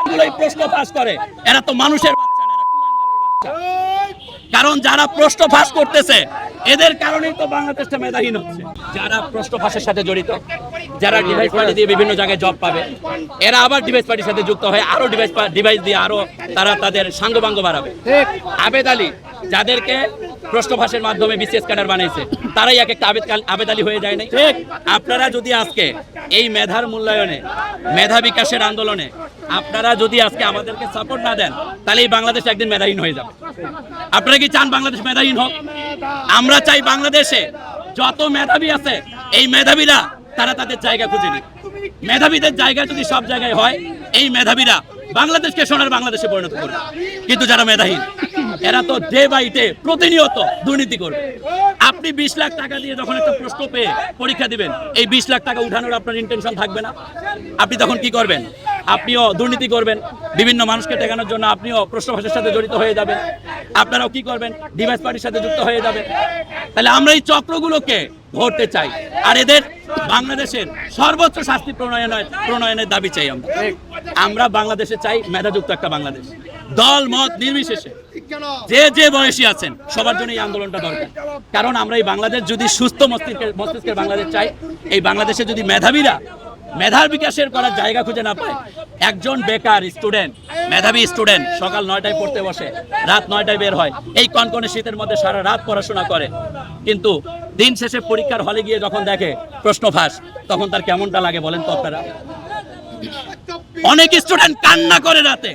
কুলাঙ্গারগুলোই প্রশ্ন ফাঁস করে, এরা তো মানুষের বাচ্চা না, এরা কুলাঙ্গারের বাচ্চা। কারণ যারা প্রশ্ন ফাঁস করতেছে এদের কারণেই তো বাংলাদেশটা মেধাহীন হচ্ছে। যারা প্রশ্ন ফাঁসের সাথে জড়িত, যারা ডিভাইস পার্টি দিয়ে বিভিন্ন জায়গায় জব পাবে, এরা আবার ডিভাইস পার্টির সাথে যুক্ত হয়ে আরো ডিভাইস দিয়ে আরো তারা তাদের সাঙ্গপাঙ্গ বাড়াবে। আবেদ আলী যাদেরকে প্রশ্ন ফাঁসের মাধ্যমে বিসিএস ক্যাডার বানাইছে, তারাই এক একটা আবেদ আলী হয়ে যায় নাই। আপনারা যদি আজকে এই মেধার মূল্যায়নে, মেধা বিকাশের আন্দোলনে আপনারা যদি আজকে আমাদেরকে সাপোর্ট না দেন, তাহলে এই বাংলাদেশ একদিন মেধাহীন হয়ে যাবে। আপনারা কি চান বাংলাদেশ মেধাহীন হোক? আমরা চাই বাংলাদেশে যত মেধাবী আছে এই মেধাবীরা তারা তাদের জায়গা খুঁজে নিক। মেধাবীদের জায়গা যদি সব জায়গায় হয়, এই মেধাবীরা বাংলাদেশকে সোনার বাংলাদেশে পরিণত করবে। কিন্তু যারা মেধাহীন এরা তো ডে বাই ডে প্রতিনিয়ত দুর্নীতি করবে। আপনি 20 লাখ টাকা দিয়ে যখন একটা প্রশ্ন পেয়ে পরীক্ষা দিবেন, এই 20 লাখ টাকা উঠানোর আপনার ইন্টেনশন থাকবে না। আপনি তখন কি করবেন? আপনিও দুর্নীতি করবেন, বিভিন্ন মানুষকে ঠেকানোর জন্য আপনিও প্রশ্ন ফাঁসের সাথে জড়িত হয়ে যাবেন। আপনারাও কি করবেন? ডিভাইস পার্টির সাথে যুক্ত হয়ে যাবেন। তাহলে আমরা এই চক্রগুলোকে ধরতে চাই, আর এদের বাংলাদেশের সর্বোচ্চ শাস্তি প্রণয়নের দাবি চাই। আমরা বাংলাদেশে চাই মেধাযুক্ত একটা বাংলাদেশ, দল মত নির্বিশেষে যে যে বয়সী আছেন সবার জন্য এই আন্দোলনটা দরকার। কারণ আমরা এই বাংলাদেশ যদি সুস্থ মস্তিষ্কের বাংলাদেশ চাই, এই বাংলাদেশে যদি মেধাবীরা মেধার বিকাশের করার জায়গা খুঁজে না পায়, একজন বেকার স্টুডেন্ট, মেধাবী স্টুডেন্ট সকাল 9টায় পড়তে বসে, রাত 9টায় বের হয়, এই কনকনে শীতের মধ্যে সারা রাত পড়াশোনা করে, কিন্তু দিন শেষে পরীক্ষার হলে গিয়ে যখন দেখে প্রশ্ন ফাঁস, তখন তার কেমনটা লাগে বলেন তো আপনারা? অনেক স্টুডেন্ট কান্না করে রাতে,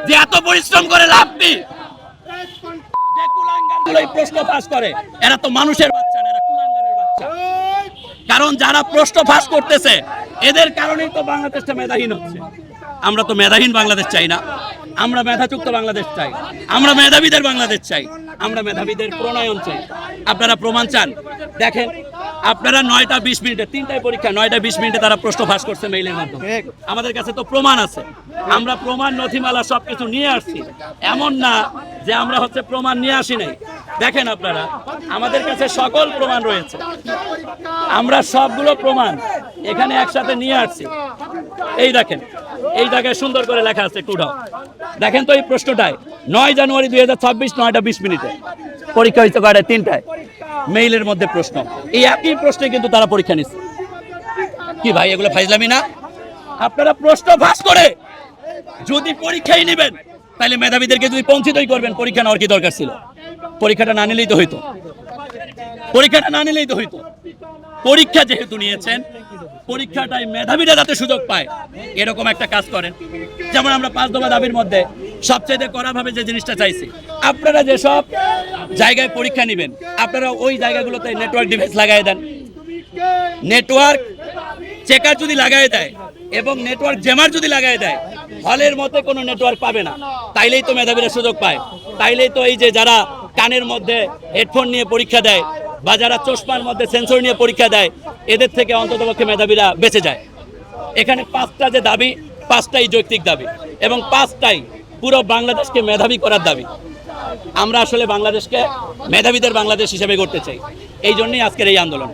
যে এত পরিশ্রম করে লাভ কি? যে কুলাঙ্গারগুলোই প্রশ্ন ফাঁস করে, এরা তো মানুষের বাচ্চা না, এরা কুলাঙ্গারের বাচ্চা। কারণ যারা প্রশ্ন ফাঁস করতেছে এদের কারণেই তো বাংলাদেশটা মেধাহীন হচ্ছে। আমরা তো মেধাহীন বাংলাদেশ চাই না, আমরা মেধাযুক্ত বাংলাদেশ চাই, আমরা মেধাবীদের বাংলাদেশ চাই, আমরা মেধাবীদের প্রণয়ন চাই। আপনারা প্রমাণ চান? দেখেন, আপনারা 9টা 20 মিনিটে, 3টায় পরীক্ষা, 9টা 20 মিনিটে তারা প্রশ্ন ফাঁস করছে মেইলের মাধ্যমে। আমাদের কাছে তো প্রমাণ আছে, আমরা প্রমাণ নথিমালা সবকিছু নিয়ে আসছি। এমন না যে আমরা প্রমাণ নিয়ে আসি নাই। দেখেন আপনারা, আমাদের কাছে সকল প্রমাণ রয়েছে, আমরা সবগুলো প্রমাণ এখানে একসাথে নিয়ে আসছি। এই দেখেন, এই জায়গায় সুন্দর করে লেখা আছে টুডাও। দেখেন তো এই প্রশ্নটায় 9 জানুয়ারি 2026 9টা 20 মিনিটে পরীক্ষা হয়েছে, 3টায় মেইলের মধ্যে প্রশ্ন। এই একই প্রশ্নে কিন্তু তারা পরীক্ষা নিচ্ছে। কি ভাই, এগুলো ফাইজলামি না? আপনারা প্রশ্ন ফাঁস করে যদি পরীক্ষাই নেবেন, তাহলে মেধাবীদেরকে যদি বঞ্চিতই করবেন, পরীক্ষা নেওয়ার কি দরকার ছিল? পরীক্ষাটা না নিলেই তো হইতো, পরীক্ষাটা না নিলেই তো হইতো। পরীক্ষা যেহেতু নিয়েছেন, পরীক্ষাটাই মেধাবীরা যাতে সুযোগ পায়, এরকম একটা কাজ করেন। যেমন আমরা 5 দফা দাবির মধ্যে সবচেয়ে কড়াভাবে যে জিনিসটা চাইছি, আপনারা যেসব জায়গায় পরীক্ষা নেবেন, আপনারা ওই জায়গাগুলোতে নেটওয়ার্ক ডিভাইস লাগাই দেন। নেটওয়ার্ক চেকার যদি লাগাই দেয় এবং নেটওয়ার্ক জ্যামার যদি লাগাই দেয়, হলের মধ্যে কোনো নেটওয়ার্ক পাবে না। তাইলেই তো মেধাবীরা সুযোগ পায়। তাইলেই তো এই যে যারা কানের মধ্যে হেডফোন নিয়ে পরীক্ষা দেয় বা যারা চশমার মধ্যে সেন্সর নিয়ে পরীক্ষা দেয়, এদের থেকে অন্ততপক্ষে মেধাবীরা বেঁচে যায়। এখানে 5টা যে দাবি, 5টাই যৌক্তিক দাবি এবং 5টাই পুরো বাংলাদেশকে মেধাবী করার দাবি। আমরা আসলে বাংলাদেশকে মেধাবীদের বাংলাদেশ হিসেবে গড়তে চাই, এই জন্যই আজকের এই আন্দোলন।